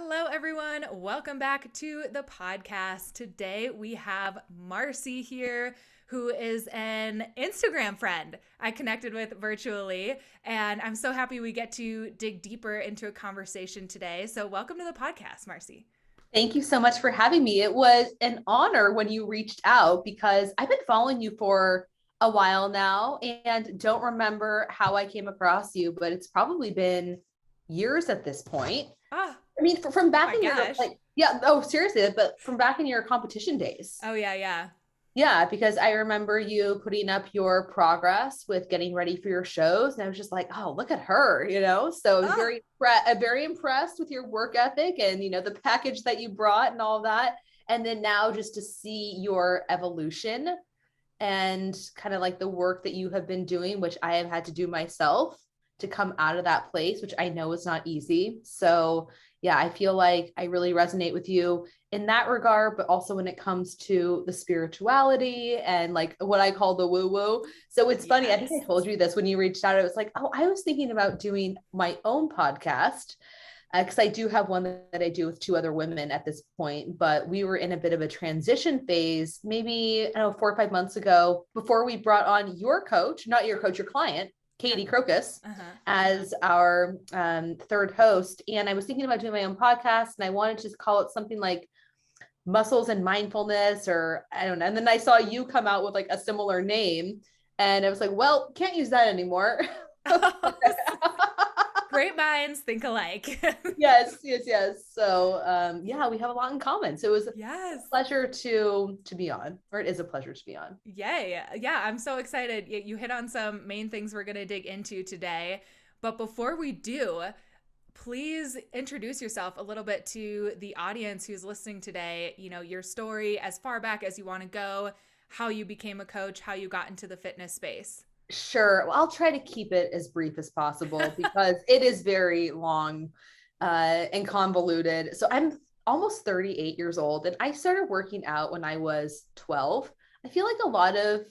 Hello, everyone. Welcome back to the podcast. Today we have Marci here, who is an Instagram friend I connected with virtually. And I'm so happy we get to dig deeper into a conversation today. So, welcome to the podcast, Marci. Thank you so much for having me. It was an honor when you reached out because I've been following you for a while now and don't remember how I came across you, but it's probably been years at this point. Ah, I mean, from oh back my in your gosh. yeah, oh, seriously, but from back in your competition days. Oh, yeah, yeah. Yeah, because I remember you putting up your progress with getting ready for your shows, and I was just like, "Oh, look at her!" So I was Ah, very impressed with your work ethic and the package that you brought and all that. And then now just to see your evolution and kind of like the work that you have been doing, which I have had to do myself to come out of that place, which I know is not easy. So, yeah, I feel like I really resonate with you in that regard, but also when it comes to the spirituality and like what I call the woo woo. So it's funny. I think yes. I told you this when you reached out. It was like, oh, I was thinking about doing my own podcast because I do have one that I do with two other women at this point, but we were in a bit of a transition phase, maybe, I don't know, 4 or 5 months ago, before we brought on your coach, not your coach, your client, Yeah. Katie Crocus, Uh-huh. as our third host. And I was thinking about doing my own podcast, and I wanted to call it something like Muscles and Mindfulness, or I don't know. And then I saw you come out with like a similar name, and I was like, well, can't use that anymore. Great minds think alike. yes. So yeah, we have a lot in common. So it was a Yes. pleasure to be on, or it is a pleasure to be on. Yay. Yeah, I'm so excited. You hit on some main things we're going to dig into today. But before we do, please introduce yourself a little bit to the audience who's listening today. Your story as far back as you want to go, how you became a coach, how you got into the fitness space. Sure. Well, I'll try to keep it as brief as possible because it is very long and convoluted. So I'm almost 38 years old, and I started working out when I was 12. I feel like a lot of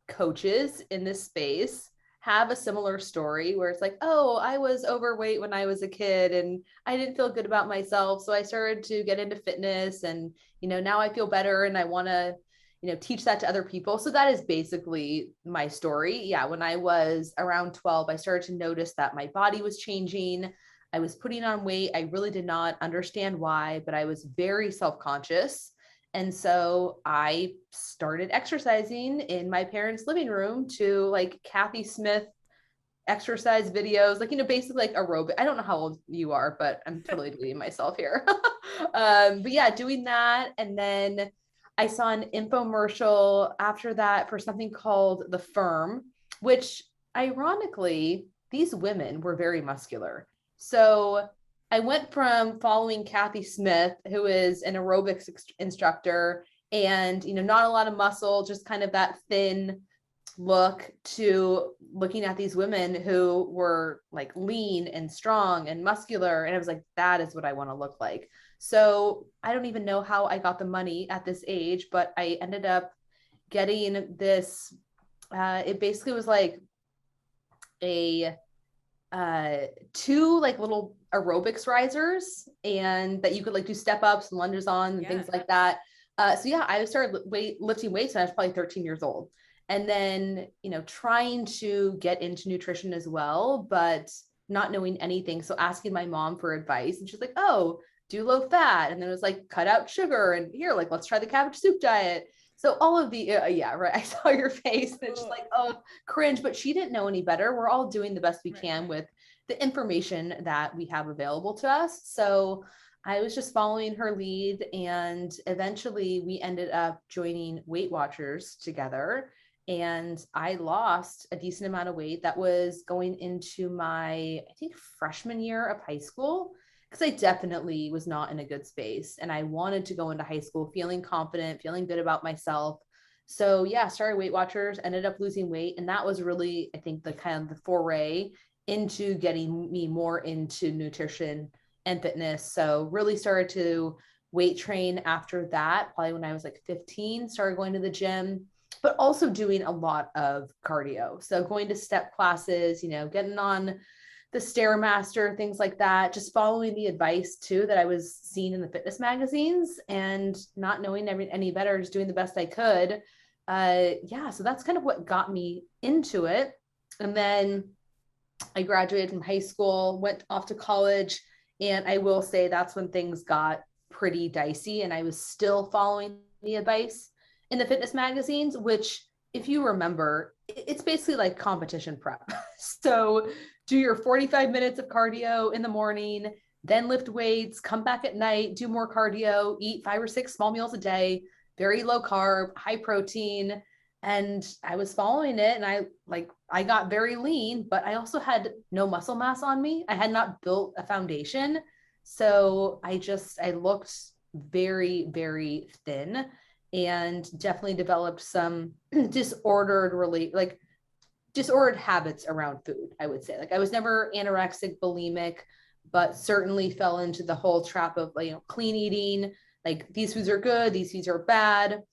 coaches in this space have a similar story where it's like, oh, I was overweight when I was a kid and I didn't feel good about myself. So I started to get into fitness, and, now I feel better and I want to, teach that to other people. So that is basically my story. Yeah. When I was around 12, I started to notice that my body was changing. I was putting on weight. I really did not understand why, but I was very self-conscious. And so I started exercising in my parents' living room to like Kathy Smith exercise videos, like, basically like aerobic. I don't know how old you are, but I'm totally dating myself here. But yeah, doing that. And then I saw an infomercial after that for something called The Firm, which ironically, these women were very muscular. So I went from following Kathy Smith, who is an aerobics instructor, and not a lot of muscle, just kind of that thin look, to looking at these women who were like lean and strong and muscular. And I was like, that is what I want to look like. So I don't even know how I got the money at this age, but I ended up getting this. It basically was like a two like little aerobics risers, and that you could like do step ups and lunges on and Yeah. things like that. So yeah, I started lifting weights when I was probably 13 years old. And then, trying to get into nutrition as well, but not knowing anything. So asking my mom for advice, and she's like, oh, do low fat. And then it was like, cut out sugar, and here, like, let's try the cabbage soup diet. So all of the, yeah, right. I saw your face and it's just like, oh, cringe, but she didn't know any better. We're all doing the best we Right. can with the information that we have available to us. So I was just following her lead, and eventually we ended up joining Weight Watchers together. And I lost a decent amount of weight. That was going into my, I think, freshman year of high school, because I definitely was not in a good space. And I wanted to go into high school feeling confident, feeling good about myself. So yeah, started Weight Watchers, ended up losing weight. And that was really, I think, the kind of the foray into getting me more into nutrition and fitness. So really started to weight train after that, probably when I was like 15, started going to the gym, but also doing a lot of cardio. So going to step classes, getting on the Stairmaster, things like that, just following the advice too that I was seeing in the fitness magazines and not knowing any better, just doing the best I could. Yeah, so that's kind of what got me into it. And then I graduated from high school, went off to college, and I will say that's when things got pretty dicey, and I was still following the advice in the fitness magazines, which, if you remember, it's basically like competition prep. So do your 45 minutes of cardio in the morning, then lift weights, come back at night, do more cardio, eat 5 or 6 small meals a day, very low carb, high protein. And I was following it, and I got very lean, but I also had no muscle mass on me. I had not built a foundation. So I looked very, very thin, and definitely developed some disordered habits around food, I would say. Like, I was never anorexic, bulimic, but certainly fell into the whole trap of, clean eating. Like, these foods are good, these foods are bad.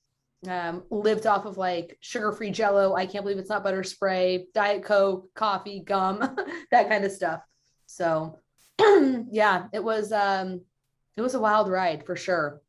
Lived off of like sugar-free Jello. I can't believe it's not butter spray, Diet Coke, coffee, gum, that kind of stuff. So yeah, it was a wild ride for sure.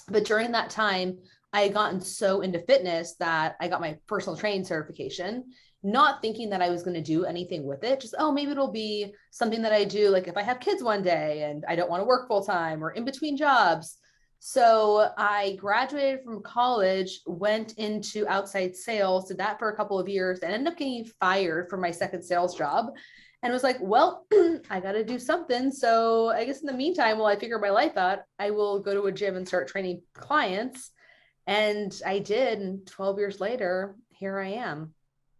But during that time, I had gotten so into fitness that I got my personal training certification, not thinking that I was going to do anything with it. Just, oh, maybe it'll be something that I do, like if I have kids one day and I don't want to work full time or in between jobs. So I graduated from college, went into outside sales, did that for a couple of years, and ended up getting fired from my second sales job, and was like, well, I got to do something. So I guess in the meantime, while I figure my life out, I will go to a gym and start training clients. And I did. And 12 years later, here I am.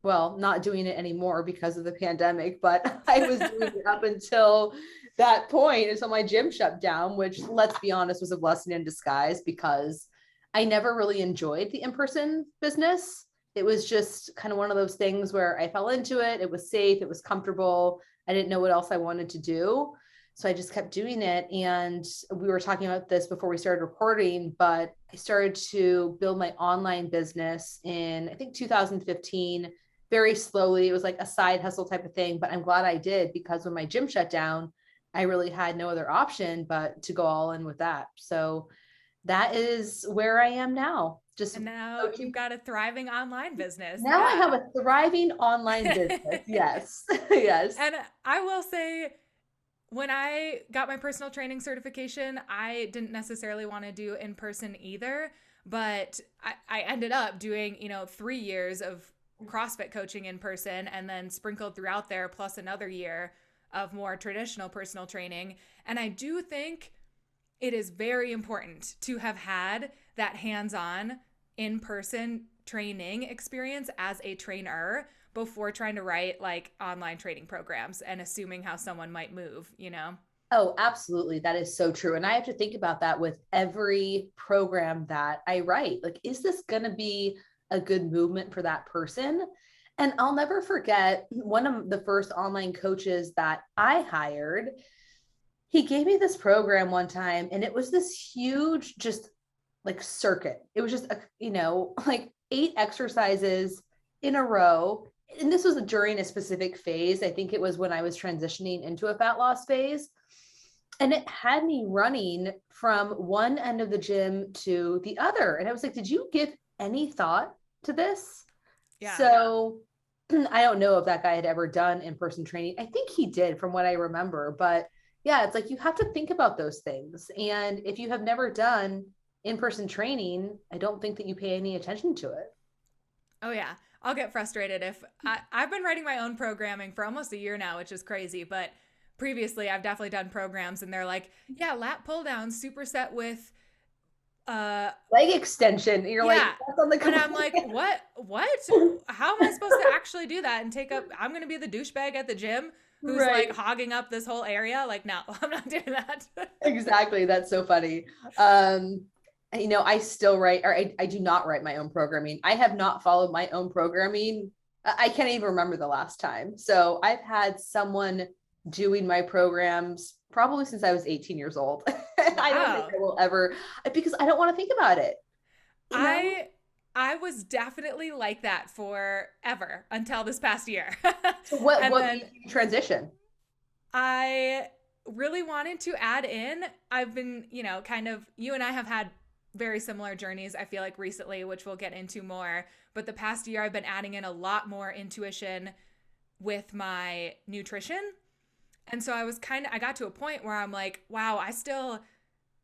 Well, not doing it anymore because of the pandemic, but I was doing it up until that point, until my gym shut down, which, let's be honest, was a blessing in disguise, because I never really enjoyed the in-person business. It was just kind of one of those things where I fell into it. It was safe. It was comfortable. I didn't know what else I wanted to do. So I just kept doing it. And we were talking about this before we started recording, but I started to build my online business in, I think, 2015, very slowly. It was like a side hustle type of thing, but I'm glad I did, because when my gym shut down, I really had no other option but to go all in with that. So that is where I am now. And now you've got a thriving online business. Now I have a thriving online business. Yes. Yes. And I will say, when I got my personal training certification, I didn't necessarily want to do in person either, but I ended up doing, 3 years of CrossFit coaching in person, and then sprinkled throughout there, plus another year of more traditional personal training. And I do think it is very important to have had that hands-on in-person training experience as a trainer before trying to write like online training programs and assuming how someone might move, Oh, absolutely. That is so true. And I have to think about that with every program that I write. Like, is this going to be a good movement for that person? And I'll never forget, one of the first online coaches that I hired, he gave me this program one time, and it was this huge, just like circuit. It was just, like 8 exercises in a row. And this was during a specific phase. I think it was when I was transitioning into a fat loss phase. And it had me running from one end of the gym to the other. And I was like, did you give any thought to this? Yeah. So I don't know if that guy had ever done in-person training. I think he did, from what I remember. But yeah, it's like, you have to think about those things. And if you have never done in-person training, I don't think that you pay any attention to it. Oh yeah. I'll get frustrated if I've been writing my own programming for almost a year now, which is crazy. But previously I've definitely done programs, and they're like, yeah, lat pull down superset with leg extension. You're like, that's on the and I'm like, what? How am I supposed to actually do that and I'm going to be the douchebag at the gym who's like hogging up this whole area? Like, no, I'm not doing that. Exactly. That's so funny. I still write, or I do not write my own programming. I have not followed my own programming. I can't even remember the last time. So I've had someone doing my programs probably since I was 18 years old. I don't think I will ever, because I don't want to think about it. I was definitely like that forever until this past year. So what made you transition? I really wanted to add in, I've been, kind of, you and I have had very similar journeys, I feel like recently, which we'll get into more. But the past year, I've been adding in a lot more intuition with my nutrition. And so I got to a point where I'm like, wow, I still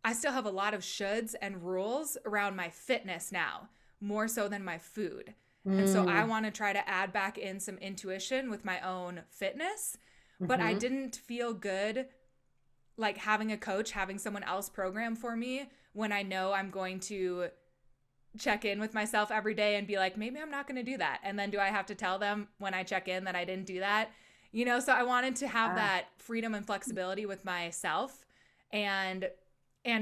have a lot of shoulds and rules around my fitness now, more so than my food. And so I Mm, want to try to add back in some intuition with my own fitness, but I hmm. didn't feel good like having a coach, having someone else program for me when I know I'm going to check in with myself every day and be like, maybe I'm not going to do that. And then do I have to tell them when I check in that I didn't do that? So I wanted to have Ah. that freedom and flexibility with myself, and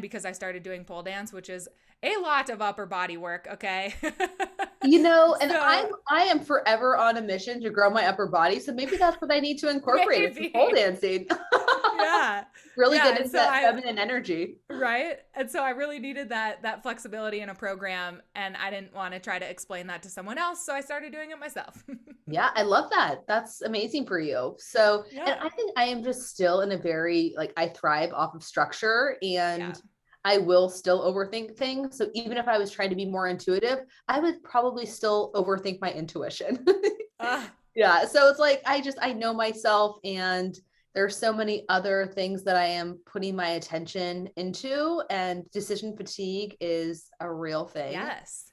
because I started doing pole dance, which is a lot of upper body work, okay? And So I am forever on a mission to grow my upper body. So maybe that's what I need to incorporate into pole maybe. dancing. Yeah. Really Yeah, get and into so that I feminine energy. right? And so I really needed that flexibility in a program, and I didn't want to try to explain that to someone else, so I started doing it myself. Yeah, I love that. That's amazing for you. So, and Yeah. I think I am just still in a very, like, I thrive off of structure Yeah. and I will still overthink things. So, even if I was trying to be more intuitive, I would probably still overthink my intuition. Uh, Yeah. So, it's like, I know myself, and there's so many other things that I am putting my attention into, and decision fatigue is a real thing. yes.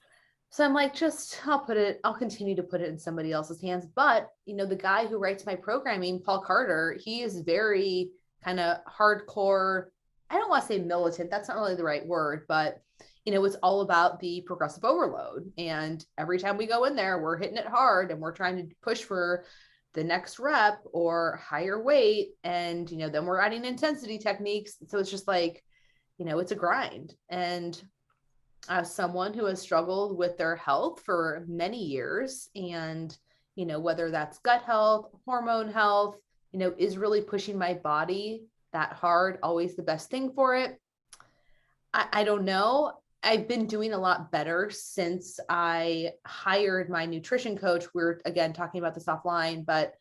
So I'm like, I'll continue to put it in somebody else's hands. But, the guy who writes my programming, Paul Carter, he is very kind of hardcore. I don't want to say militant. That's not really the right word, but, it's all about the progressive overload. And every time we go in there, we're hitting it hard and we're trying to push for the next rep or higher weight. And, then we're adding intensity techniques. So it's just like, it's a grind. And as someone who has struggled with their health for many years, and whether that's gut health, hormone health, is really pushing my body that hard always the best thing for it? I don't know. I've been doing a lot better since I hired my nutrition coach. We're again talking about this offline, but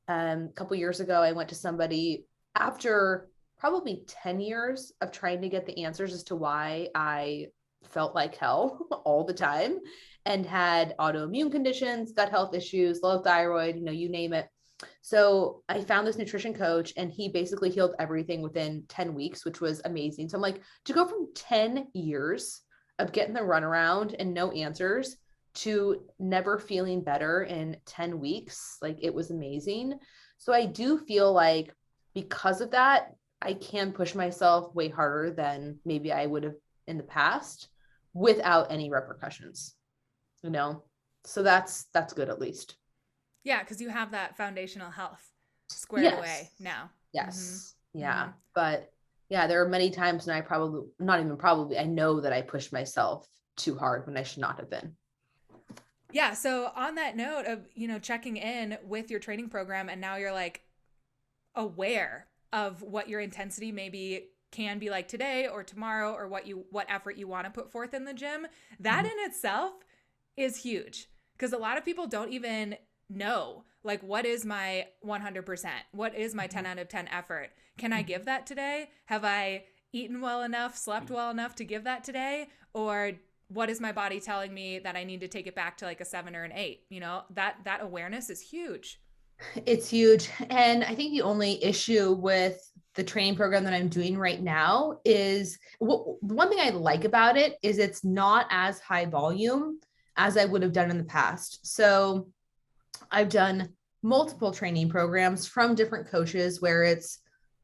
a couple years ago I went to somebody after probably 10 years of trying to get the answers as to why I felt like hell all the time and had autoimmune conditions, gut health issues, low thyroid, you name it. So I found this nutrition coach, and he basically healed everything within 10 weeks, which was amazing. So I'm like, to go from 10 years of getting the runaround and no answers to never feeling better in 10 weeks, like, it was amazing. So I do feel like because of that, I can push myself way harder than maybe I would have in the past without any repercussions, you know? So that's good at least. Yeah, because you have that foundational health squared Yes. away now. Mm-hmm. Yes. Mm-hmm. Yeah. But yeah, there are many times when I probably, not even probably, I know that I pushed myself too hard when I should not have been. Yeah. So on that note of, checking in with your training program, and now you're like aware of what your intensity maybe can be like today or tomorrow, or what effort you want to put forth in the gym, that Mhm. in itself is huge, because a lot of people don't even know, like, what is my 100%, what is my 10 out of 10 effort, can I give that today, have I eaten well enough, slept well enough to give that today, or what is my body telling me that I need to take it back to like a 7 or an 8? That awareness is huge. It's huge. And I think the only issue with the training program that I'm doing right now is one thing I like about it is it's not as high volume as I would have done in the past. So I've done multiple training programs from different coaches where it's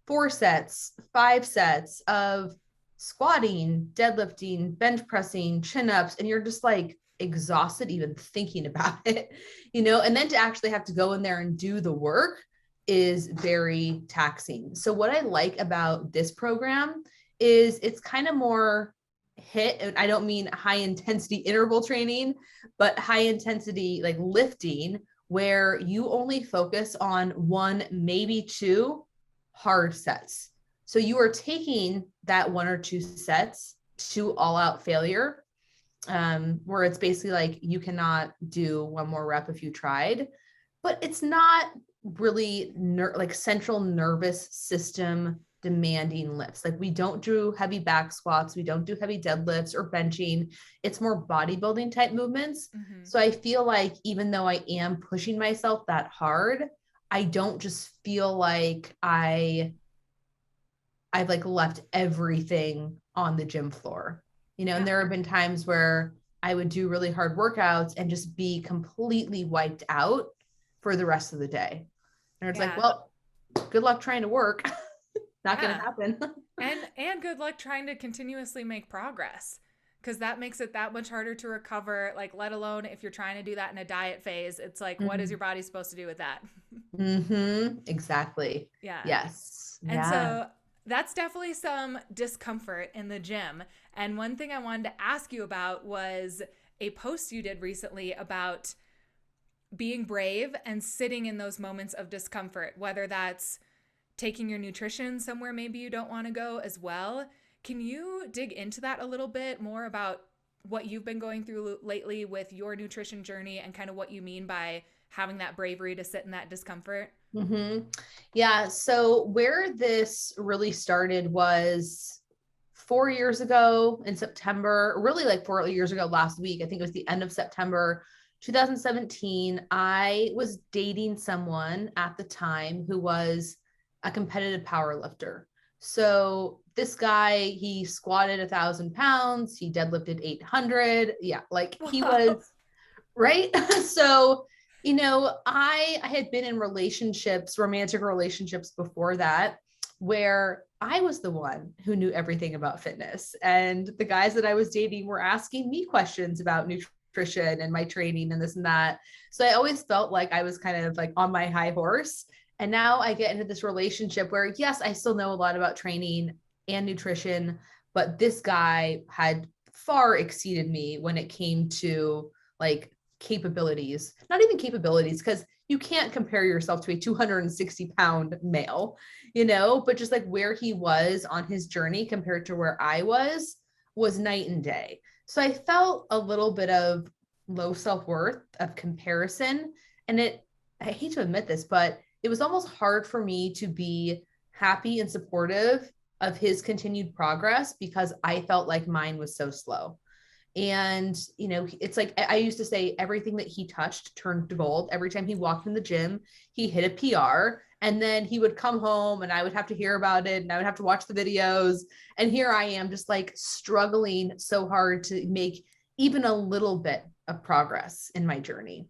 4 sets, 5 sets of squatting, deadlifting, bench pressing, chin ups, and you're just like exhausted even thinking about it, and then to actually have to go in there and do the work is very taxing. So, what I like about this program is it's kind of more hit, and I don't mean high intensity interval training, but high intensity like lifting where you only focus on one, maybe two hard sets. So you are taking that 1 or 2 sets to all out failure, where it's basically like you cannot do one more rep if you tried. But it's not really like central nervous system demanding lifts. Like we don't do heavy back squats, we don't do heavy deadlifts or benching. It's more bodybuilding type movements. Mm-hmm. So I feel like even though I am pushing myself that hard, I don't just feel like I've like left everything on the gym floor, Yeah. and there have been times where I would do really hard workouts and just be completely wiped out for the rest of the day. And it's like, well, good luck trying to work. Not going to happen. and good luck trying to continuously make progress, because that makes it that much harder to recover, like let alone if you're trying to do that in a diet phase. It's like, what is your body supposed to do with that? Exactly. Yeah. Yes. And Yeah. so that's definitely some discomfort in the gym. And one thing I wanted to ask you about was a post you did recently about being brave and sitting in those moments of discomfort, whether that's taking your nutrition somewhere maybe you don't want to go as well. Can you dig into that a little bit more about what you've been going through lately with your nutrition journey and kind of what you mean by having that bravery to sit in that discomfort? Yeah. So where this really started was 4 years ago in September, really like 4 years ago last week. I think it was the end of September 2017. I was dating someone at the time who was a competitive power lifter. So this guy, he squatted 1,000 pounds, he deadlifted 800. Yeah, like he was right. So, I had been in relationships, romantic relationships before that, where I was the one who knew everything about fitness. And the guys that I was dating were asking me questions about nutrition and my training and this and that. So I always felt like I was kind of like on my high horse. And now I get into this relationship where, yes, I still know a lot about training and nutrition, but this guy had far exceeded me when it came to like capabilities, not even capabilities, because you can't compare yourself to a 260-pound male, but just like where he was on his journey compared to where I was night and day. So I felt a little bit of low self-worth of comparison. And I hate to admit this, but it was almost hard for me to be happy and supportive of his continued progress because I felt like mine was so slow. And, it's like I used to say everything that he touched turned to gold. Every time he walked in the gym, he hit a PR. And then he would come home and I would have to hear about it and I would have to watch the videos. And here I am just like struggling so hard to make even a little bit of progress in my journey.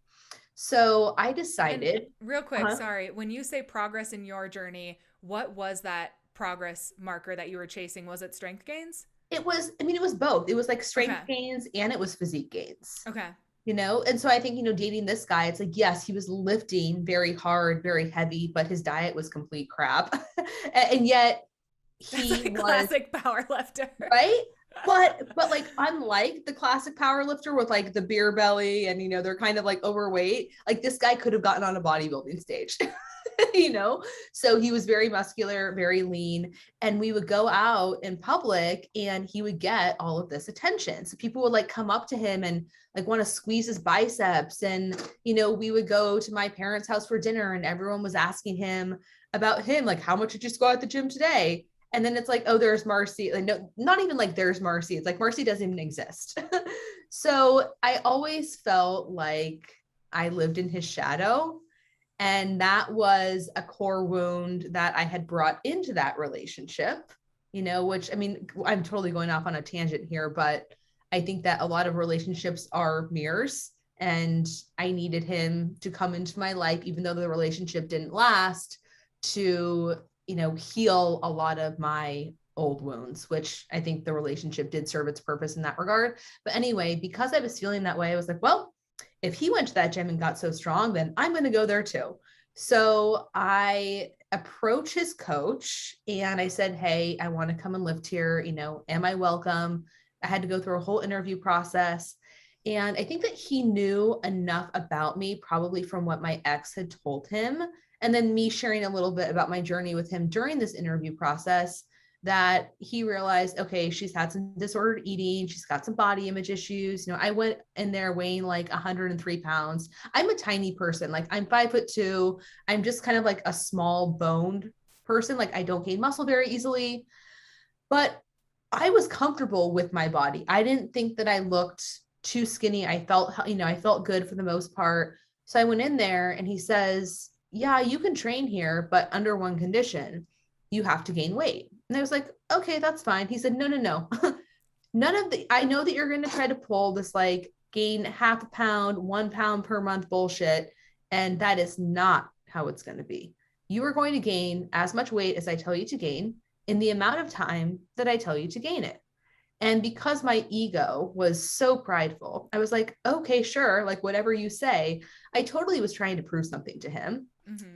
So I decided. And real quick, sorry, when you say progress in your journey, what was that progress marker that you were chasing? Was it strength gains? It was both. It was like strength gains and it was physique gains. Okay. And so I think, dating this guy, it's like, yes, he was lifting very hard, very heavy, but his diet was complete crap. And yet he like was classic power lifter. Right. But like, unlike the classic power lifter with like the beer belly and, they're kind of like overweight, like this guy could have gotten on a bodybuilding stage. So he was very muscular, very lean, and we would go out in public and he would get all of this attention. So people would like come up to him and like want to squeeze his biceps. And, we would go to my parents' house for dinner and everyone was asking him about him, like, how much did you squat at the gym today? And then it's like, oh, there's Marci. Like, no, not even like there's Marci. It's like Marci doesn't even exist. So I always felt like I lived in his shadow. And that was a core wound that I had brought into that relationship, which, I mean, I'm totally going off on a tangent here, but I think that a lot of relationships are mirrors. And I needed him to come into my life, even though the relationship didn't last, to, heal a lot of my old wounds, which I think the relationship did serve its purpose in that regard. But anyway, because I was feeling that way, I was like, well, if he went to that gym and got so strong, then I'm going to go there too. So I approached his coach and I said, hey, I want to come and lift here. Am I welcome? I had to go through a whole interview process. And I think that he knew enough about me, probably from what my ex had told him. And then me sharing a little bit about my journey with him during this interview process, that he realized, okay, she's had some disordered eating. She's got some body image issues. You know, I went in there weighing like 103 pounds. I'm a tiny person. Like I'm 5'2". I'm just kind of like a small boned person. Like I don't gain muscle very easily, but I was comfortable with my body. I didn't think that I looked too skinny. I felt, you know, I felt good for the most part. So I went in there and he says, yeah, you can train here, but under one condition, you have to gain weight. And I was like, okay, that's fine. He said, no, no, no. None of the, I know that you're going to try to pull this like gain half a pound, 1 pound per month bullshit. And that is not how it's going to be. You are going to gain as much weight as I tell you to gain in the amount of time that I tell you to gain it. And because my ego was so prideful, I was like, okay, sure, like whatever you say. I totally was trying to prove something to him.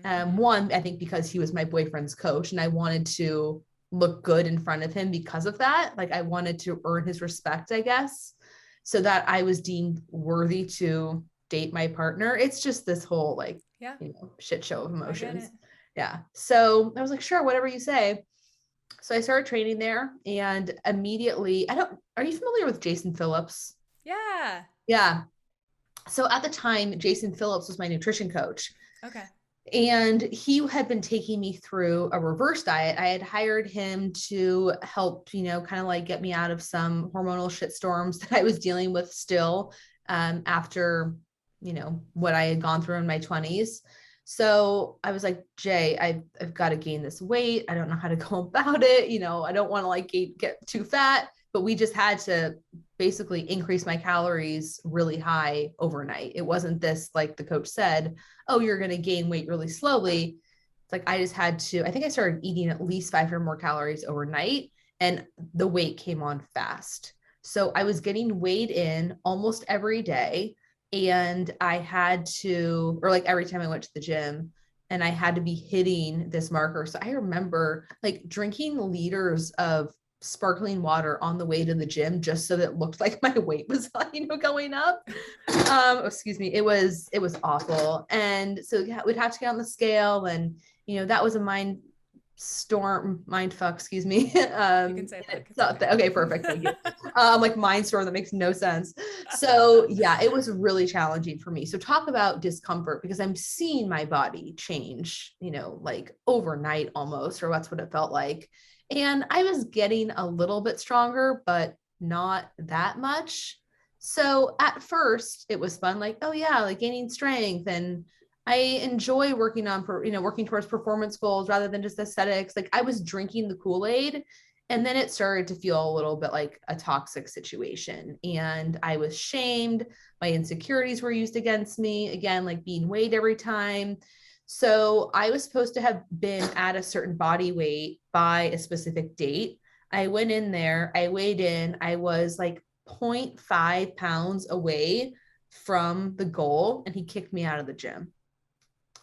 One, I think because he was my boyfriend's coach and I wanted to look good in front of him because of that. Like I wanted to earn his respect, I guess, so that I was deemed worthy to date my partner. It's just this whole like, Yeah. you know, shit show of I get emotions. it. Yeah. So I was like, sure, whatever you say. So I started training there and immediately, are you familiar with Jason Phillips? Yeah. Yeah. So at the time, Jason Phillips was my nutrition coach. Okay. And he had been taking me through a reverse diet. I had hired him to help, you know, kind of like get me out of some hormonal shitstorms that I was dealing with still after, you know, what I had gone through in my 20s. So I was like, Jay, I've got to gain this weight. I don't know how to go about it. You know, I don't want to like get too fat, but we just had to basically increase my calories really high overnight. It wasn't this, like the coach said, oh, you're going to gain weight really slowly. It's like I just had to, I think I started eating at least 500 more calories overnight and the weight came on fast. So I was getting weighed in almost every day. And I had to, or like every time I went to the gym, and I had to be hitting this marker. So I remember like drinking liters of sparkling water on the way to the gym just so that it looked like my weight was, you know, going up. Excuse me. It was awful. And so yeah, we'd have to get on the scale and, you know, that was a mind fuck, excuse me. You can say fuck. It's okay. Okay, perfect. Thank you. Like mind storm that makes no sense. So yeah, it was really challenging for me. So talk about discomfort because I'm seeing my body change, you know, like overnight almost, or that's what it felt like. And I was getting a little bit stronger, but not that much. So at first it was fun, like, oh yeah, like gaining strength. And I enjoy working on, you know, working towards performance goals rather than just aesthetics. Like I was drinking the Kool-Aid and then it started to feel a little bit like a toxic situation. And I was shamed. My insecurities were used against me. Again, like being weighed every time. So I was supposed to have been at a certain body weight by a specific date. I went in there, I weighed in, I was like 0.5 pounds away from the goal, and he kicked me out of the gym.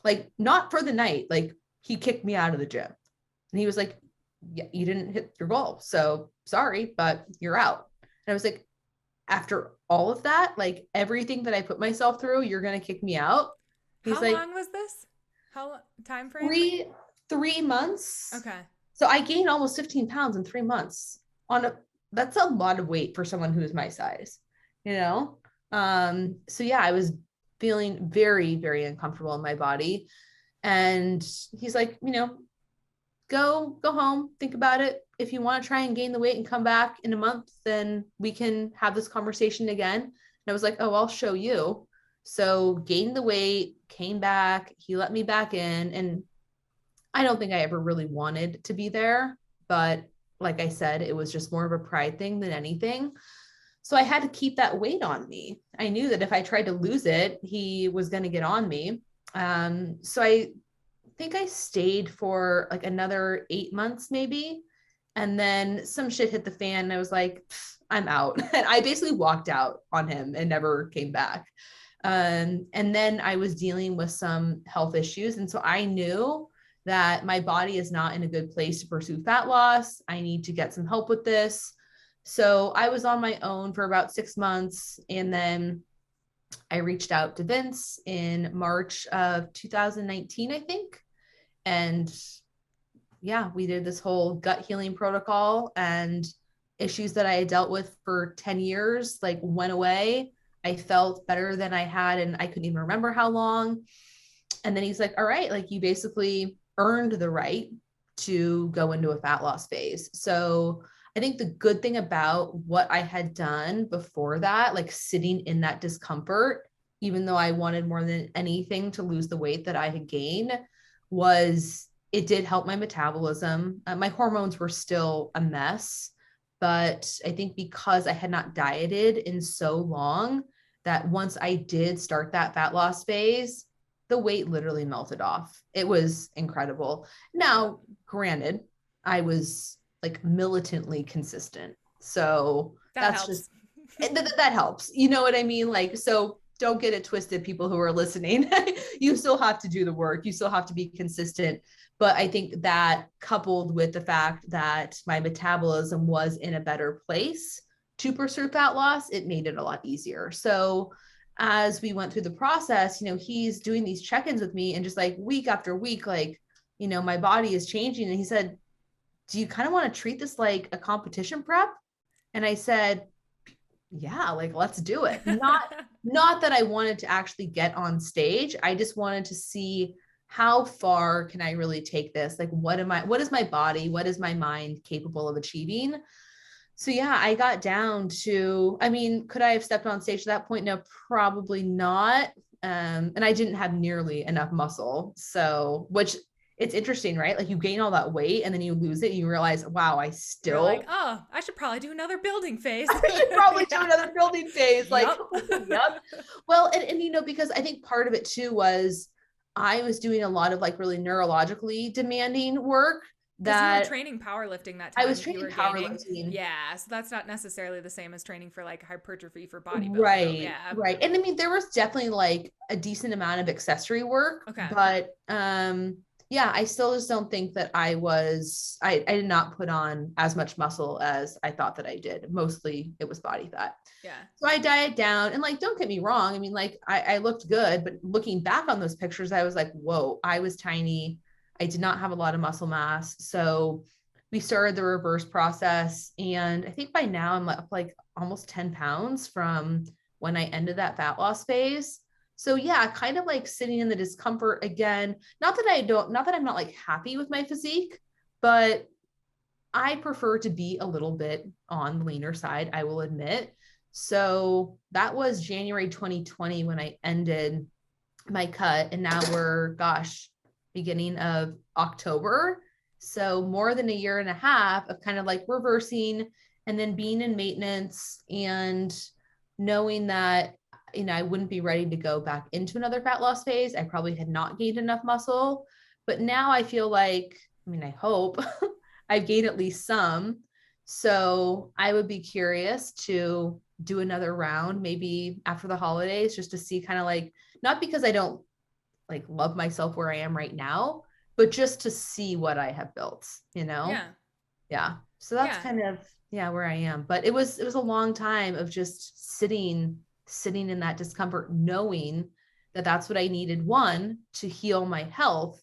Like, not for the night, like, he kicked me out of the gym. And he was like, yeah, you didn't hit your goal. So sorry, but you're out. And I was like, after all of that, like everything that I put myself through, you're going to kick me out. He's How like, long was this? How time frame? three months. Okay. So I gained almost 15 pounds in 3 months on a, that's a lot of weight for someone who's my size, you know? So yeah, I was feeling very, very uncomfortable in my body. And he's like, you know, go home, think about it. If you want to try and gain the weight and come back in a month, then we can have this conversation again. And I was like, oh, I'll show you. So gained the weight, came back, he let me back in. And I don't think I ever really wanted to be there. But like I said, it was just more of a pride thing than anything. So I had to keep that weight on me. I knew that if I tried to lose it, he was going to get on me. So I think I stayed for like another 8 months, maybe. And then some shit hit the fan. And I was like, I'm out. And I basically walked out on him and never came back. And then I was dealing with some health issues. And so I knew that my body is not in a good place to pursue fat loss. I need to get some help with this. So I was on my own for about 6 months. And then I reached out to Vince in March of 2019, I think. And yeah, we did this whole gut healing protocol, and issues that I had dealt with for 10 years like went away. I felt better than I had, and I couldn't even remember how long. And then he's like, all right, like you basically earned the right to go into a fat loss phase. So I think the good thing about what I had done before that, like sitting in that discomfort, even though I wanted more than anything to lose the weight that I had gained, was it did help my metabolism. My hormones were still a mess, but I think because I had not dieted in so long, that once I did start that fat loss phase, the weight literally melted off. It was incredible. Now, granted, I was like militantly consistent. So That that's just helps. that helps. You know what I mean? Like, so don't get it twisted, people who are listening. You still have to do the work, you still have to be consistent. But I think that coupled with the fact that my metabolism was in a better place to pursue fat loss, it made it a lot easier. So as we went through the process, he's doing these check-ins with me, and just like week after week, like, my body is changing. And he said, do you kind of want to treat this like a competition prep? And I said, yeah, like let's do it. Not that I wanted to actually get on stage. I just wanted to see how far can I really take this? Like what is my body, what is my mind capable of achieving? So yeah, I got down to, I mean, could I have stepped on stage at that point? No, probably not. And I didn't have nearly enough muscle. So, which it's interesting, right? Like you gain all that weight and then you lose it and you realize, wow, You're like, still oh, I should probably do another building phase. I should probably do Yeah. another building phase. Like, Yep. yep. Well, and because I think part of it too was I was doing a lot of like really neurologically demanding work Because you were that training powerlifting that I time was if you training were gaining. powerlifting. Yeah. So that's not necessarily the same as training for like hypertrophy for bodybuilding. Right, Yeah. right. And I mean, there was definitely like a decent amount of accessory work, Okay. but yeah, I still just don't think that I did not put on as much muscle as I thought that I did. Mostly it was body fat. Yeah. So I diet down, and like, don't get me wrong. I mean, like I looked good, but looking back on those pictures, I was like, whoa, I was tiny. I did not have a lot of muscle mass. So we started the reverse process. And I think by now I'm up like almost 10 pounds from when I ended that fat loss phase. So yeah, kind of like sitting in the discomfort again. Not that I'm not like happy with my physique, but I prefer to be a little bit on the leaner side, I will admit. So that was January 2020 when I ended my cut. And now we're, gosh, beginning of October. So more than a year and a half of kind of like reversing and then being in maintenance and knowing that, I wouldn't be ready to go back into another fat loss phase. I probably had not gained enough muscle. But now I feel like, I mean, I hope I've gained at least some. So I would be curious to do another round, maybe after the holidays, just to see kind of like, not because I don't like love myself where I am right now, but just to see what I have built, you know? Yeah. Yeah. So that's Yeah. kind of, yeah, where I am. But it was a long time of just sitting in that discomfort, knowing that that's what I needed, one, to heal my health,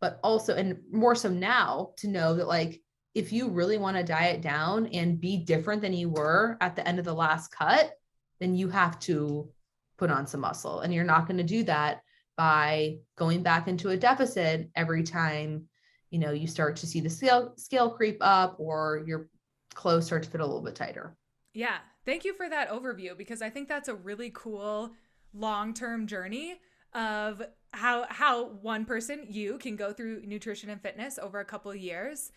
but also, and more so now, to know that like, if you really want to diet down and be different than you were at the end of the last cut, then you have to put on some muscle. And you're not going to do that by going back into a deficit every time, you start to see the scale creep up or your clothes start to fit a little bit tighter. Yeah. Thank you for that overview because I think that's a really cool long-term journey of how one person, you, can go through nutrition and fitness over a couple of years.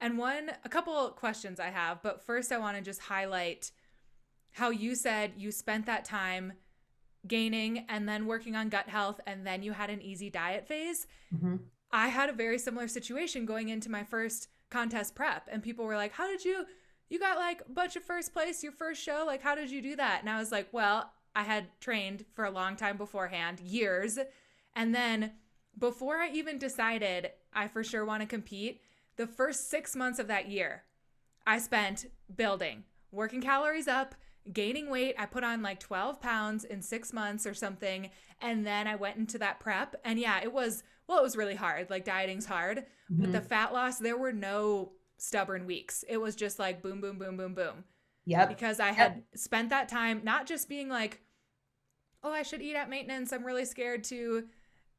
And a couple questions I have, but first I want to just highlight how you said you spent that time gaining and then working on gut health and then you had an easy diet phase. Mm-hmm. I had a very similar situation going into my first contest prep, and people were like, how did you got like a bunch of first place your first show, like how did you do that? And I was like, well, I had trained for a long time beforehand, years. And then before I even decided I for sure want to compete, the first 6 months of that year I spent building, working calories up, gaining weight. I put on like 12 pounds in 6 months or something. And then I went into that prep. And yeah, it was well, it was really hard. Like dieting's hard, but the Mhm. fat loss, there were no stubborn weeks. It was just like boom, boom, boom, boom, boom. Yep. Because I had Yep. spent that time not just being like, oh, I should eat at maintenance. I'm really scared to,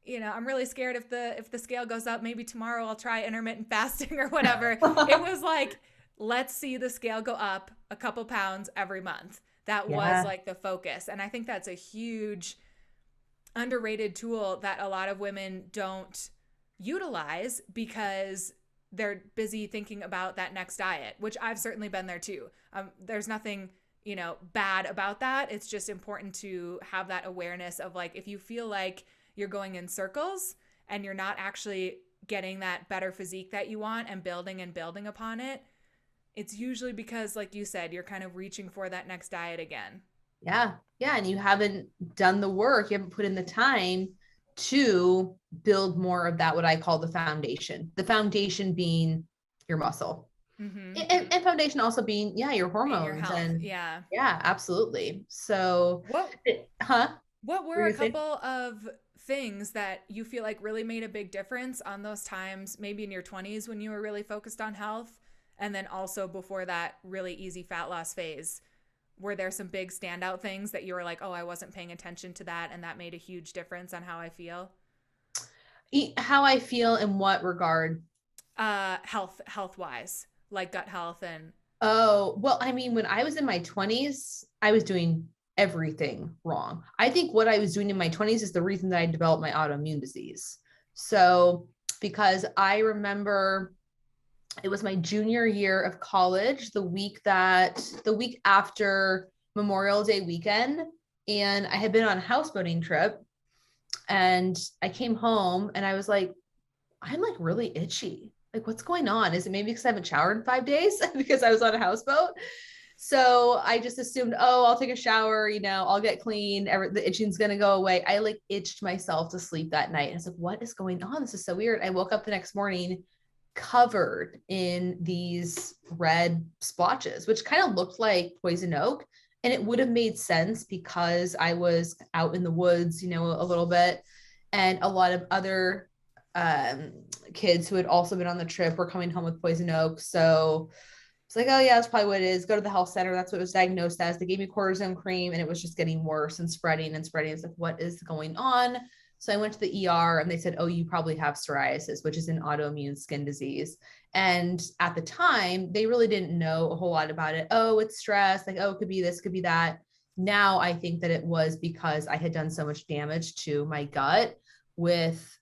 I'm really scared if the scale goes up, maybe tomorrow I'll try intermittent fasting or whatever. It was like, let's see the scale go up a couple pounds every month. That was Yeah. like the focus. And I think that's a huge underrated tool that a lot of women don't utilize because they're busy thinking about that next diet, which I've certainly been there too. There's nothing, bad about that. It's just important to have that awareness of like, if you feel like you're going in circles and you're not actually getting that better physique that you want and building upon it, it's usually because, like you said, you're kind of reaching for that next diet again. Yeah. Yeah. And you haven't done the work, you haven't put in the time to build more of that, what I call the foundation being your muscle. Mm-hmm. And foundation also being, yeah, your Being your hormones. health. And Yeah. yeah, absolutely. So, What huh? What What were were a you saying? couple of things that you feel like really made a big difference on those times, maybe in your 20s when you were really focused on health, and then also before that really easy fat loss phase? Were there some big standout things that you were like, oh, I wasn't paying attention to that, and that made a huge difference on how I feel? How I feel in what regard? Health wise, like gut health and Oh, well, I mean, when I was in my 20s, I was doing everything wrong. I think what I was doing in my 20s is the reason that I developed my autoimmune disease. So, because I remember it was my junior year of college, the week after Memorial Day weekend, and I had been on a houseboating trip, and I came home and I was like, I'm like really itchy. Like, what's going on? Is it maybe because I haven't showered in 5 days because I was on a houseboat? So I just assumed, oh, I'll take a shower, I'll get clean. The itching's going to go away. I like itched myself to sleep that night. And I was like, what is going on? This is so weird. I woke up the next morning covered in these red splotches, which kind of looked like poison oak. And it would have made sense because I was out in the woods, a little bit. And a lot of other um, kids who had also been on the trip were coming home with poison oak. So it's like, oh yeah, that's probably what it is. Go to the health center. That's what it was diagnosed as. They gave me cortisone cream and it was just getting worse and spreading and spreading. It's like, what is going on? So I went to the ER and they said, oh, you probably have psoriasis, which is an autoimmune skin disease. And at the time, they really didn't know a whole lot about it. Oh, it's stress. Like, oh, it could be this, could be that. Now I think that it was because I had done so much damage to my gut with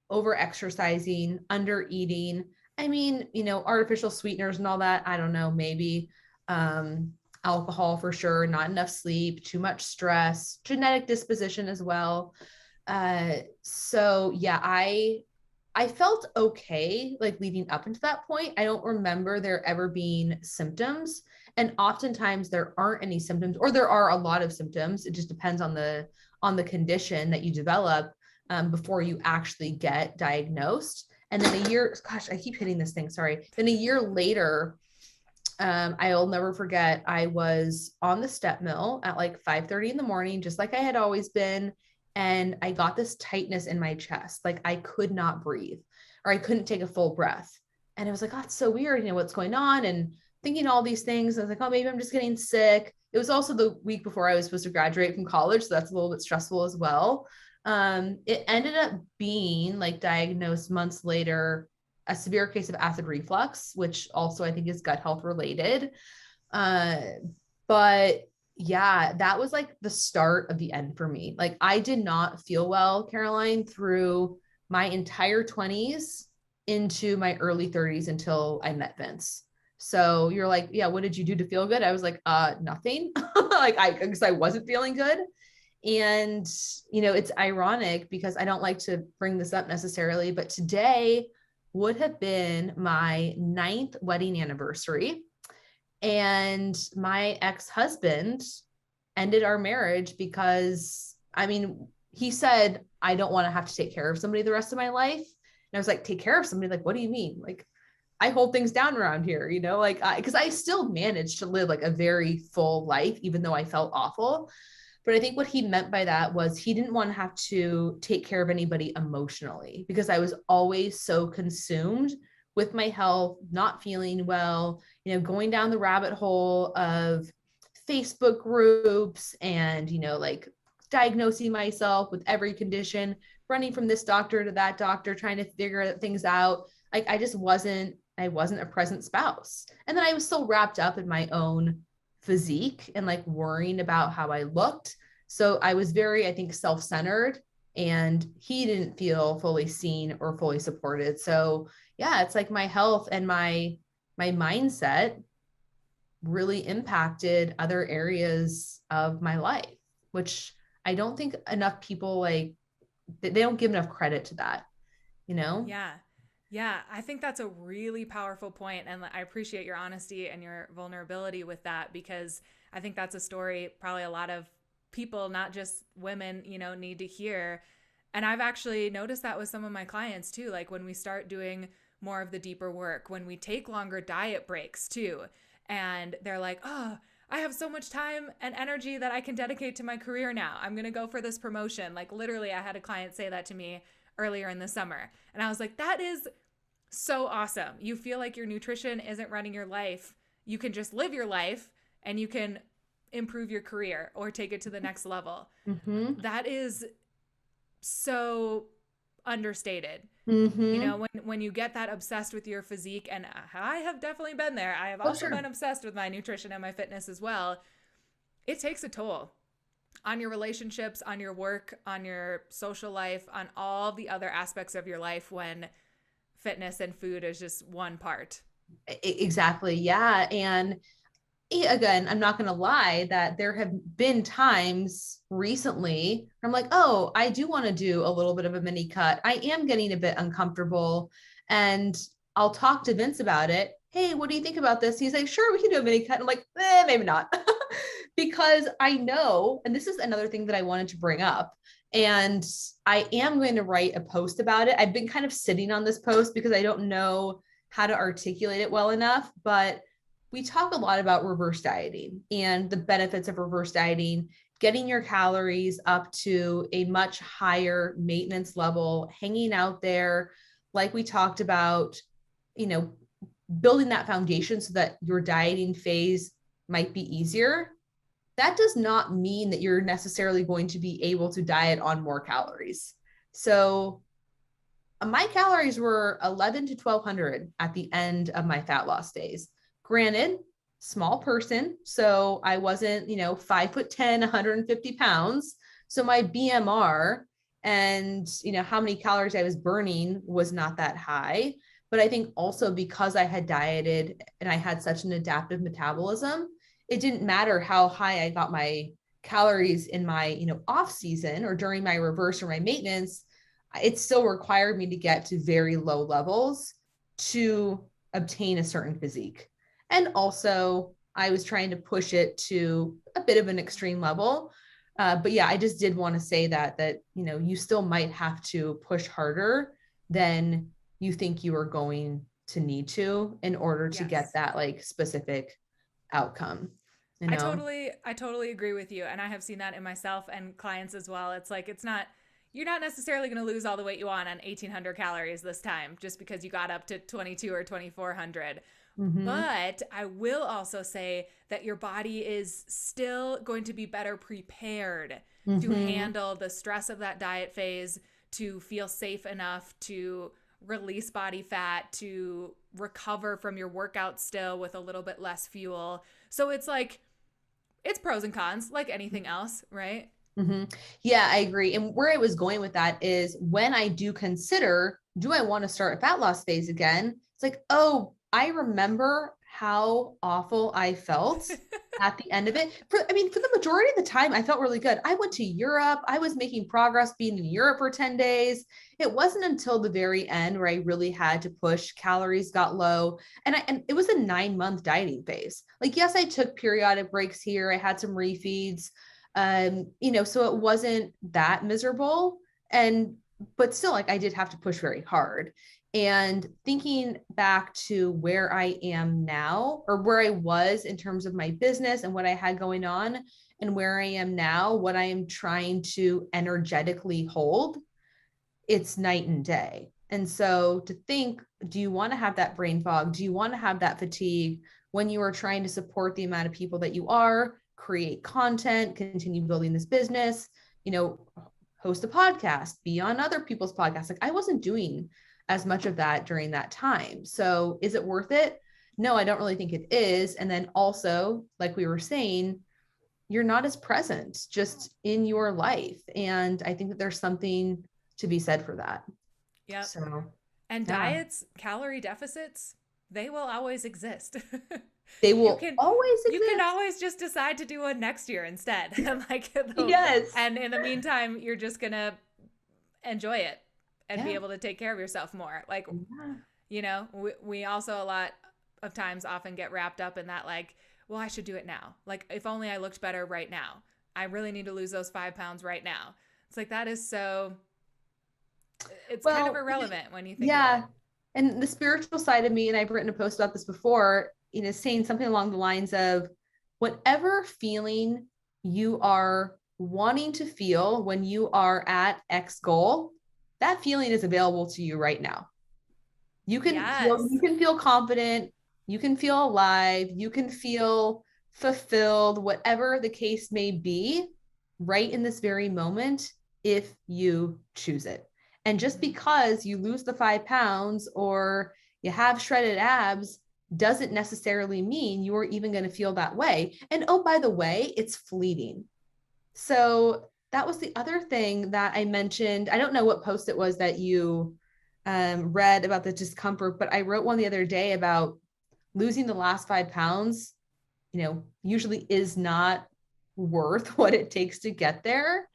over exercising, under eating. I mean, artificial sweeteners and all that. I don't know, maybe alcohol for sure, not enough sleep, too much stress, genetic disposition as well. So yeah, I felt okay like leading up into that point. I don't remember there ever being symptoms. And oftentimes there aren't any symptoms, or there are a lot of symptoms. It just depends on the condition that you develop before you actually get diagnosed. And then a year, gosh, I keep hitting this thing. Sorry. Then a year later, I'll never forget. I was on the step mill at like 5:30 in the morning, just like I had always been. And I got this tightness in my chest. Like I could not breathe or I couldn't take a full breath. And I was like, oh, it's so weird. What's going on? And thinking all these things. I was like, oh, maybe I'm just getting sick. It was also the week before I was supposed to graduate from college. So that's a little bit stressful as well. It ended up being like diagnosed months later, a severe case of acid reflux, which also I think is gut health related. Uh, but yeah, that was like the start of the end for me. Like I did not feel well, Caroline, through my entire 20s into my early 30s until I met Vince. So you're like, yeah, what did you do to feel good? I was like, nothing. Like because I wasn't feeling good. And, it's ironic because I don't like to bring this up necessarily, but today would have been my ninth wedding anniversary. And my ex-husband ended our marriage because, I mean, he said, I don't want to have to take care of somebody the rest of my life. And I was like, take care of somebody? Like, what do you mean? Like, I hold things down around here, like, because I still managed to live like a very full life, even though I felt awful. But I think what he meant by that was he didn't want to have to take care of anybody emotionally, because I was always so consumed with my health, not feeling well, going down the rabbit hole of Facebook groups and, like diagnosing myself with every condition, running from this doctor to that doctor, trying to figure things out. Like I wasn't a present spouse. And then I was so wrapped up in my own physique and like worrying about how I looked. So I was very, I think, self-centered, and he didn't feel fully seen or fully supported. So yeah, it's like my health and my mindset really impacted other areas of my life, which I don't think enough people like, they don't give enough credit to that, you know? Yeah. Yeah, I think that's a really powerful point, and I appreciate your honesty and your vulnerability with that, because I think that's a story probably a lot of people, not just women, need to hear. And I've actually noticed that with some of my clients too, like when we start doing more of the deeper work, when we take longer diet breaks too, and they're like, "Oh, I have so much time and energy that I can dedicate to my career now. I'm going to go for this promotion." Like literally, I had a client say that to me earlier in the summer. And I was like, that is so awesome. You feel like your nutrition isn't running your life. You can just live your life and you can improve your career or take it to the next level. Mm-hmm. That is so understated. Mm-hmm. When you get that obsessed with your physique, and I have definitely been there. I have Oh, also sure. been obsessed with my nutrition and my fitness as well. It takes a toll on your relationships, on your work, on your social life, on all the other aspects of your life when fitness and food is just one part. Exactly. Yeah. And again, I'm not going to lie that there have been times recently where I'm like, oh, I do want to do a little bit of a mini cut. I am getting a bit uncomfortable. And I'll talk to Vince about it. Hey, what do you think about this? He's like, sure, we can do a mini cut. I'm like, maybe not. Because I know, and this is another thing that I wanted to bring up. And I am going to write a post about it. I've been kind of sitting on this post because I don't know how to articulate it well enough, but we talk a lot about reverse dieting and the benefits of reverse dieting, getting your calories up to a much higher maintenance level, hanging out there, like we talked about, you know, building that foundation so that your dieting phase might be easier. That does not mean that you're necessarily going to be able to diet on more calories. So my calories were 11 to 1200 at the end of my fat loss days. Granted, small person, so I wasn't, 5'10", 150 pounds. So my BMR and how many calories I was burning was not that high. But I think also because I had dieted and I had such an adaptive metabolism, it didn't matter how high I got my calories in my, off season or during my reverse or my maintenance. It still required me to get to very low levels to obtain a certain physique. And also, I was trying to push it to a bit of an extreme level. But yeah, I just did want to say that you still might have to push harder than you think you are going to need to in order to get Yes. that like specific outcome. You I know? totally I totally agree with you, and I have seen that in myself and clients as well. It's like you're not necessarily going to lose all the weight you want on 1800 calories this time just because you got up to 22 or 2400. Mm-hmm. But I will also say that your body is still going to be better prepared to Mm-hmm. handle the stress of that diet phase, to feel safe enough to release body fat, to recover from your workout still with a little bit less fuel. So it's like, it's pros and cons like anything else, right? Mm-hmm. Yeah, I agree. And where I was going with that is when I do consider, do I want to start a fat loss phase again? It's like, oh, I remember how awful I felt at the end of it. For the majority of the time, I felt really good. I went to Europe. I was making progress being in Europe for 10 days. It wasn't until the very end where I really had to push, calories got low. And it was a 9-month dieting phase. Like, yes, I took periodic breaks here. I had some refeeds, so it wasn't that miserable. And but still, like, I did have to push very hard. And thinking back to where I am now, or where I was in terms of my business and what I had going on, and where I am now, what I am trying to energetically hold, it's night and day. And so to think, do you want to have that brain fog? Do you want to have that fatigue when you are trying to support the amount of people that you are, create content, continue building this business, you know, host a podcast, be on other people's podcasts? Like, I wasn't doing as much of that during that time. So is it worth it? No, I don't really think it is. And then also, like we were saying, you're not as present just in your life. And I think that there's something to be said for that. Yep. So, And yeah, diets, calorie deficits, they will always exist. they you will can always you can exist. always just decide to do one next year instead. like Yes. and in the meantime, you're just going to enjoy it and be Yeah. able to take care of yourself more. Like, Yeah. we also a lot of times often get wrapped up in that, like, well, I should do it now. Like, if only I looked better right now. I really need to lose those 5 pounds right now. It's like, that is so, it's kind of Well, irrelevant when you think of it. yeah. And the spiritual side of me, and I've written a post about this before, saying something along the lines of whatever feeling you are wanting to feel when you are at X goal, that feeling is available to you right now. You Yes. can feel confident, you can feel alive, you can feel fulfilled, whatever the case may be, right in this very moment, if you choose it. And just Mm-hmm. because you lose the 5 pounds or you have shredded abs doesn't necessarily mean you are even going to feel that way. And oh, by the way, it's fleeting. So that was the other thing that I mentioned. I don't know what post it was that you read about the discomfort, but I wrote one the other day about losing the last 5 pounds, usually is not worth what it takes to get there.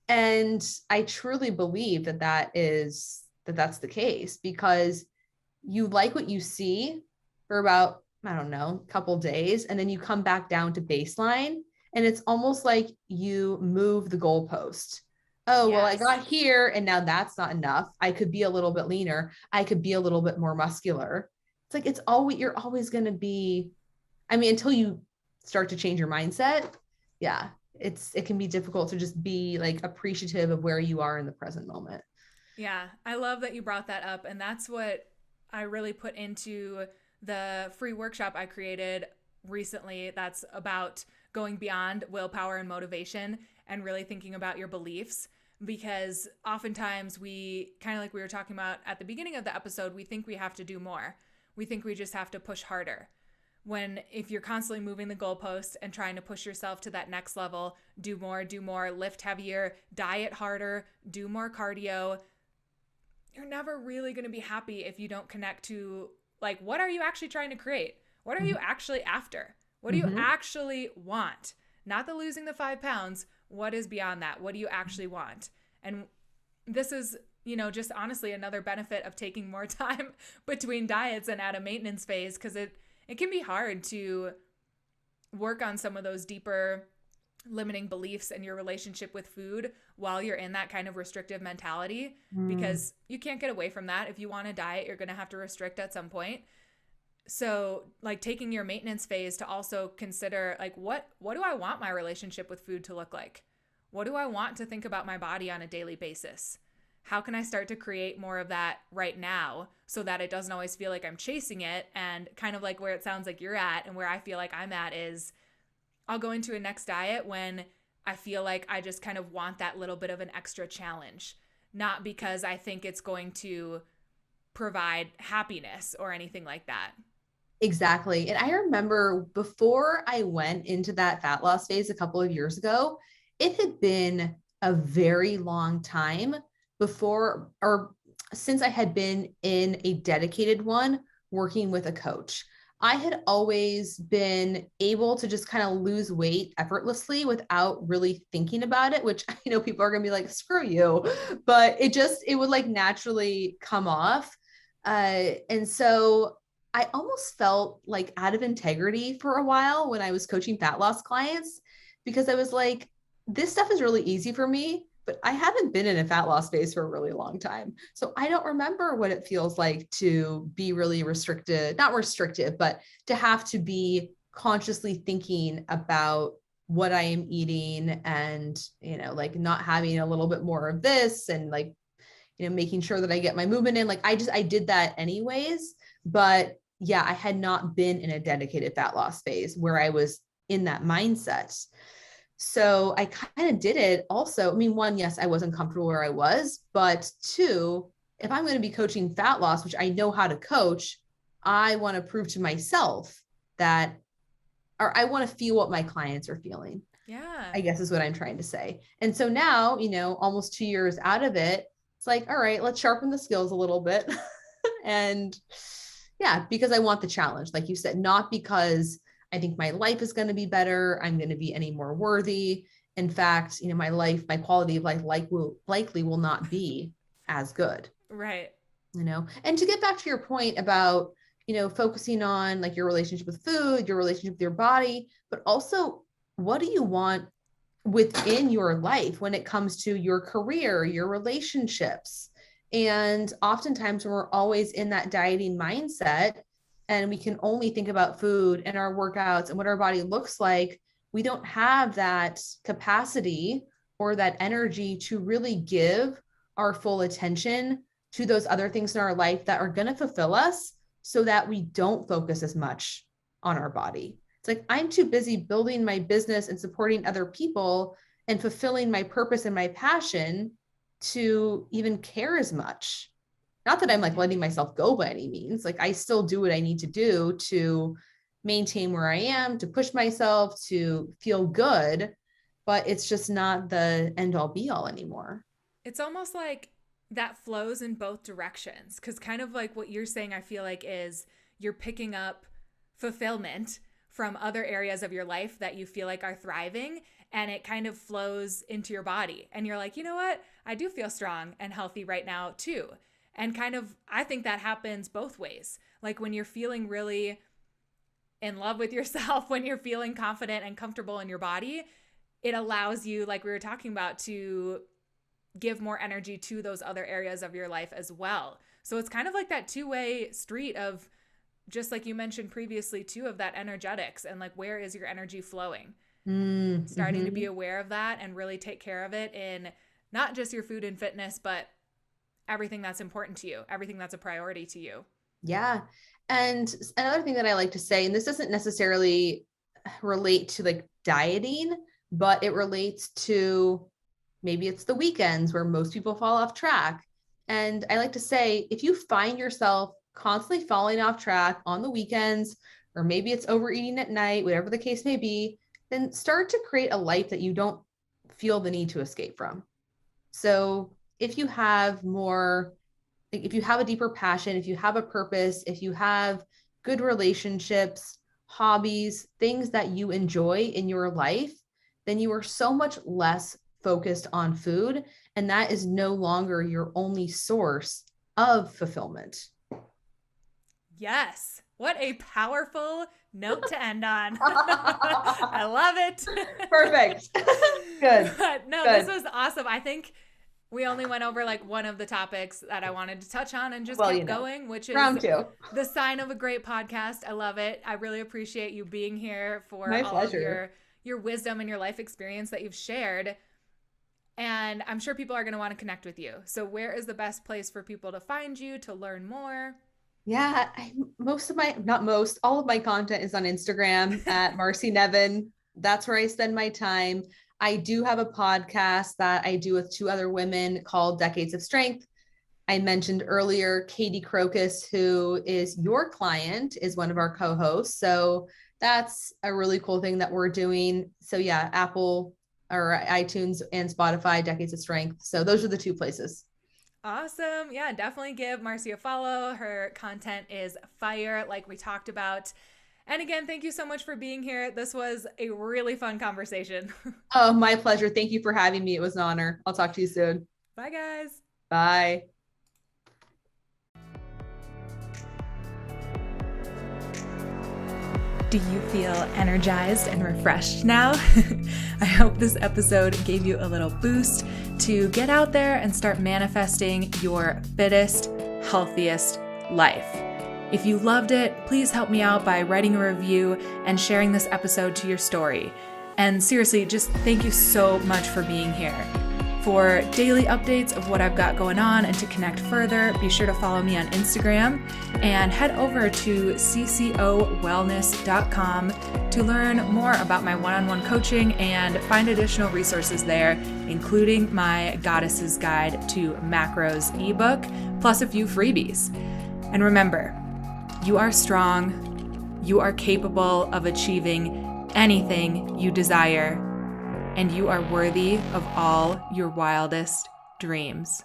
And I truly believe that's the case, because you like what you see for about, I don't know, a couple days, and then you come back down to baseline, and it's almost like you move the goalpost. Oh, well, I Yes. got here and now that's not enough. I could be a little bit leaner. I could be a little bit more muscular. It's like, you're always going to be, I mean, until you start to change your mindset. Yeah, it can be difficult to just be like appreciative of where you are in the present moment. Yeah, I love that you brought that up. And that's what I really put into the free workshop I created recently that's about going beyond willpower and motivation and really thinking about your beliefs. Because oftentimes we, kind of like we were talking about at the beginning of the episode, we think we have to do more. We think we just have to push harder. When if you're constantly moving the goalposts and trying to push yourself to that next level, do more, lift heavier, diet harder, do more cardio, you're never really going to be happy if you don't connect to, like, what are you actually trying to create? What are you actually after? What do you Mm-hmm. actually want? Not the losing the 5 pounds. What is beyond that? What do you actually want? And this is, just honestly another benefit of taking more time between diets and at a maintenance phase, because it can be hard to work on some of those deeper limiting beliefs in your relationship with food while you're in that kind of restrictive mentality, Mm. because you can't get away from that. If you want to diet, you're going to have to restrict at some point. So, like, taking your maintenance phase to also consider, like, what do I want my relationship with food to look like? What do I want to think about my body on a daily basis? How can I start to create more of that right now so that it doesn't always feel like I'm chasing it? And kind of like where it sounds like you're at and where I feel like I'm at is I'll go into a next diet when I feel like I just kind of want that little bit of an extra challenge, not because I think it's going to provide happiness or anything like that. Exactly. And I remember before I went into that fat loss phase a couple of years ago, it had been a very long time before or since I had been in a dedicated one working with a coach. I had always been able to just kind of lose weight effortlessly without really thinking about it, which I know people are going to be like, screw you. But it would like naturally come off. And so I almost felt like out of integrity for a while when I was coaching fat loss clients, because I was like, this stuff is really easy for me. but I haven't been in a fat loss phase for a really long time. So I don't remember what it feels like to be really restricted, not restrictive, but to have to be consciously thinking about what I am eating and, like not having a little bit more of this and like, making sure that I get my movement in. Like I did that anyways, but yeah, I had not been in a dedicated fat loss phase where I was in that mindset. So I kind of did it also. I mean, one, yes, I wasn't comfortable where I was, but two, if I'm going to be coaching fat loss, which I know how to coach, I want to prove to myself that, or I want to feel what my clients are feeling. Yeah. I guess is what I'm trying to say. And so now, almost 2 years out of it, it's like, all right, let's sharpen the skills a little bit. And yeah, because I want the challenge, like you said, not because I think my life is going to be better, I'm going to be any more worthy. In fact, my quality of life likely will not be as good. Right. And to get back to your point about, focusing on like your relationship with food, your relationship with your body, but also what do you want within your life when it comes to your career, your relationships? And oftentimes when we're always in that dieting mindset and we can only think about food and our workouts and what our body looks like, we don't have that capacity or that energy to really give our full attention to those other things in our life that are going to fulfill us so that we don't focus as much on our body. It's like, I'm too busy building my business and supporting other people and fulfilling my purpose and my passion to even care as much. Not that I'm like letting myself go by any means. Like I still do what I need to do to maintain where I am, to push myself, to feel good, but it's just not the end all be all anymore. It's almost like that flows in both directions. Cause kind of like what you're saying, I feel like is you're picking up fulfillment from other areas of your life that you feel like are thriving, and it kind of flows into your body. And you're like, you know what? I do feel strong and healthy right now too. And kind of, I think that happens both ways. Like when you're feeling really in love with yourself, when you're feeling confident and comfortable in your body, it allows you, like we were talking about, to give more energy to those other areas of your life as well. So it's kind of like that two-way street of, just like you mentioned previously too, of that energetics and like, where is your energy flowing? Starting to be aware of that and really take care of it in not just your food and fitness, but everything that's important to you, everything that's a priority to you. Yeah. And another thing that I like to say, and this doesn't necessarily relate to like dieting, but it relates to maybe it's the weekends where most people fall off track. And I like to say, if you find yourself constantly falling off track on the weekends, or maybe it's overeating at night, whatever the case may be, then start to create a life that you don't feel the need to escape from. So if you have more, if you have a deeper passion, if you have a purpose, if you have good relationships, hobbies, things that you enjoy in your life, then you are so much less focused on food. And that is no longer your only source of fulfillment. Yes. What a powerful note to end on. I love it. Perfect. Good. No, Good. This was awesome. I think we only went over like one of the topics that I wanted to touch on and just kept going, which is round two. The sign of a great podcast. I love it. I really appreciate you being here for My all pleasure. of your wisdom and your life experience that you've shared. And I'm sure people are going to want to connect with you. So where is the best place for people to find you, to learn more? Yeah, all of my content is on Instagram at Marci Nevin. That's where I spend my time. I do have a podcast that I do with two other women called Decades of Strength. I mentioned earlier, Katie Crocus, who is your client, is one of our co-hosts. So that's a really cool thing that we're doing. So yeah, Apple or iTunes and Spotify, Decades of Strength. So those are the two places. Awesome. Yeah, definitely give Marci a follow. Her content is fire, like we talked about. And again, thank you so much for being here. This was a really fun conversation. Oh, my pleasure. Thank you for having me. It was an honor. I'll talk to you soon. Bye, guys. Bye. Do you feel energized and refreshed now? I hope this episode gave you a little boost to get out there and start manifesting your fittest, healthiest life. If you loved it, please help me out by writing a review and sharing this episode to your story. And seriously, just thank you so much for being here. For daily updates of what I've got going on and to connect further, be sure to follow me on Instagram and head over to ccowellness.com to learn more about my one-on-one coaching and find additional resources there, including my Goddess's Guide to Macros ebook, plus a few freebies. And remember, you are strong, you are capable of achieving anything you desire, and you are worthy of all your wildest dreams.